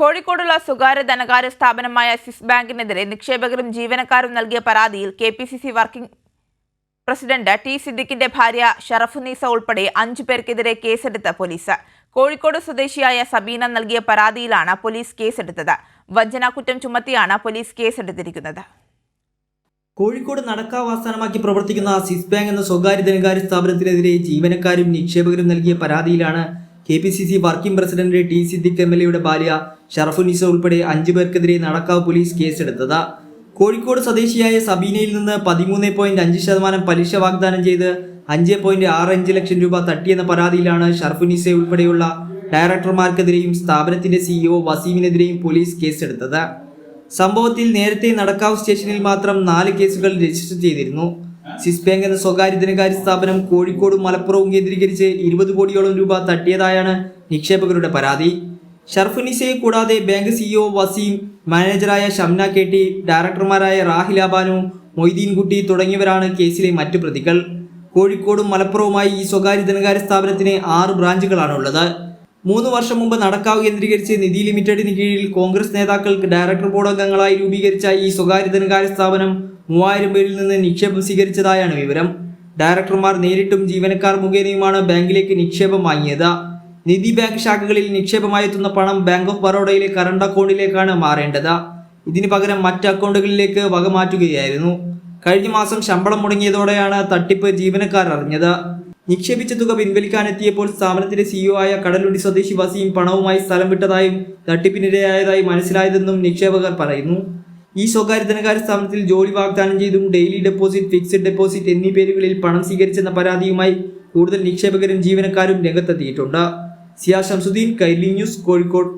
കോഴിക്കോടുള്ള സ്വകാര്യ ധനകാര്യ സ്ഥാപനമായ സ്വിസ് ബാങ്കിനെതിരെ നിക്ഷേപകരും ജീവനക്കാരും നൽകിയ പരാതിയിൽ കെപിസിസി വർക്കിംഗ് പ്രസിഡന്റ് ടി സിദ്ദിഖിന്റെ ഭാര്യ ഷറഫുന്നീസ ഉൾപ്പെടെ 5 പേർക്കെതിരെ കേസെടുത്ത പോലീസ്. കോഴിക്കോട് സ്വദേശിയായ സബീന നൽകിയ പരാതിയിലാണ് പോലീസ് കേസെടുത്തത്. വഞ്ചനാക്കുറ്റം ചുമത്തിയാണ് പോലീസ് കേസെടുത്തിരിക്കുന്നത്. കോഴിക്കോട് നടക്കാവാസ്ഥാനമാക്കി പ്രവർത്തിക്കുന്ന സ്വിസ് ബാങ്ക് എന്ന സ്വകാര്യ ധനകാര്യ സ്ഥാപനത്തിനെതിരെ ജീവനക്കാരും നിക്ഷേപകരും നൽകിയ പരാതിയിലാണ് KPCC working president T Siddique MLA യുടെ ഭാര്യ ഷറഫുന്നീസ ഉൾപ്പെടെ 5 പേർക്കെതിരെ നടക്കാവ് പോലീസ് കേസെടുത്തത്. കോഴിക്കോട് സ്വദേശിയായ സബീനയിൽ നിന്ന് 13.5% പലിശ വാഗ്ദാനം ചെയ്ത് 5.65 ലക്ഷം രൂപ തട്ടിയെന്ന പരാതിയിലാണ് ഷറഫുന്നീസ ഉൾപ്പെടെയുള്ള ഡയറക്ടർമാർക്കെതിരെയും സ്ഥാപനത്തിന്റെ CEO വസീമിനെതിരെയും പോലീസ് കേസെടുത്തത്. സംഭവത്തിൽ നേരത്തെ നടക്കാവ് സ്റ്റേഷനിൽ മാത്രം 4 കേസുകൾ രജിസ്റ്റർ ചെയ്തിരുന്നു. സ്വിസ് ബാങ്ക് എന്ന സ്വകാര്യ ധനകാര്യ സ്ഥാപനം കോഴിക്കോടും മലപ്പുറവും കേന്ദ്രീകരിച്ച് 20 കോടിയോളം രൂപ തട്ടിയതായാണ് നിക്ഷേപകരുടെ പരാതി. ഷറഫുന്നീസയെ കൂടാതെ ബാങ്ക് CEO വസീം, മാനേജറായ ഷംന KT, ഡയറക്ടർമാരായ റാഹില ബാനു, മൊയ്തീൻ കുട്ടി തുടങ്ങിയവരാണ് കേസിലെ മറ്റു പ്രതികൾ. കോഴിക്കോടും മലപ്പുറവുമായി ഈ സ്വകാര്യ ധനകാര്യ സ്ഥാപനത്തിന് 6 ബ്രാഞ്ചുകളാണുള്ളത്. 3 വർഷം മുമ്പ് നടക്കാവ് കേന്ദ്രീകരിച്ച് നിധി ലിമിറ്റഡിന് കീഴിൽ കോൺഗ്രസ് നേതാക്കൾക്ക് ഡയറക്ടർ ബോർഡ് അംഗങ്ങളായി രൂപീകരിച്ച ഈ സ്വകാര്യ ധനകാര്യ സ്ഥാപനം 3000 പേരിൽ നിന്ന് നിക്ഷേപം സ്വീകരിച്ചതായാണ് വിവരം. ഡയറക്ടർമാർ നേരിട്ടും ജീവനക്കാർ മുഖേനയുമാണ് ബാങ്കിലേക്ക് നിക്ഷേപം വാങ്ങിയത്. നിധി ബാങ്ക് ശാഖകളിൽ നിക്ഷേപമായെത്തുന്ന പണം ബാങ്ക് ഓഫ് ബറോഡയിലെ കറണ്ട് അക്കൗണ്ടിലേക്കാണ് മാറേണ്ടത്. ഇതിന് പകരം മറ്റ് അക്കൗണ്ടുകളിലേക്ക് വക മാറ്റുകയായിരുന്നു. കഴിഞ്ഞ മാസം ശമ്പളം മുടങ്ങിയതോടെയാണ് തട്ടിപ്പ് ജീവനക്കാർ അറിഞ്ഞത്. നിക്ഷേപിച്ച തുക പിൻവലിക്കാനെത്തിയപ്പോൾ സ്ഥാപനത്തിന്റെ CEO ആയ കടലുണ്ടി സ്വദേശി വസീം പണവുമായി സ്ഥലം വിട്ടതായും തട്ടിപ്പിനിരയായതായി മനസ്സിലായതെന്നും നിക്ഷേപകർ പറയുന്നു. ഈ സ്വകാര്യ ധനകാര്യ സ്ഥാപനത്തിൽ ജോലി വാഗ്ദാനം ചെയ്തും ഡെയിലി ഡെപ്പോസിറ്റ്, ഫിക്സഡ് ഡെപ്പോസിറ്റ് എന്നീ പേരുകളിൽ പണം സ്വീകരിച്ചെന്ന പരാതിയുമായി കൂടുതൽ നിക്ഷേപകരും ജീവനക്കാരും രംഗത്തെത്തിയിട്ടുണ്ട്. സിയാ ഷംസുദ്ദീൻ, കൈരളി ന്യൂസ്, കോഴിക്കോട്.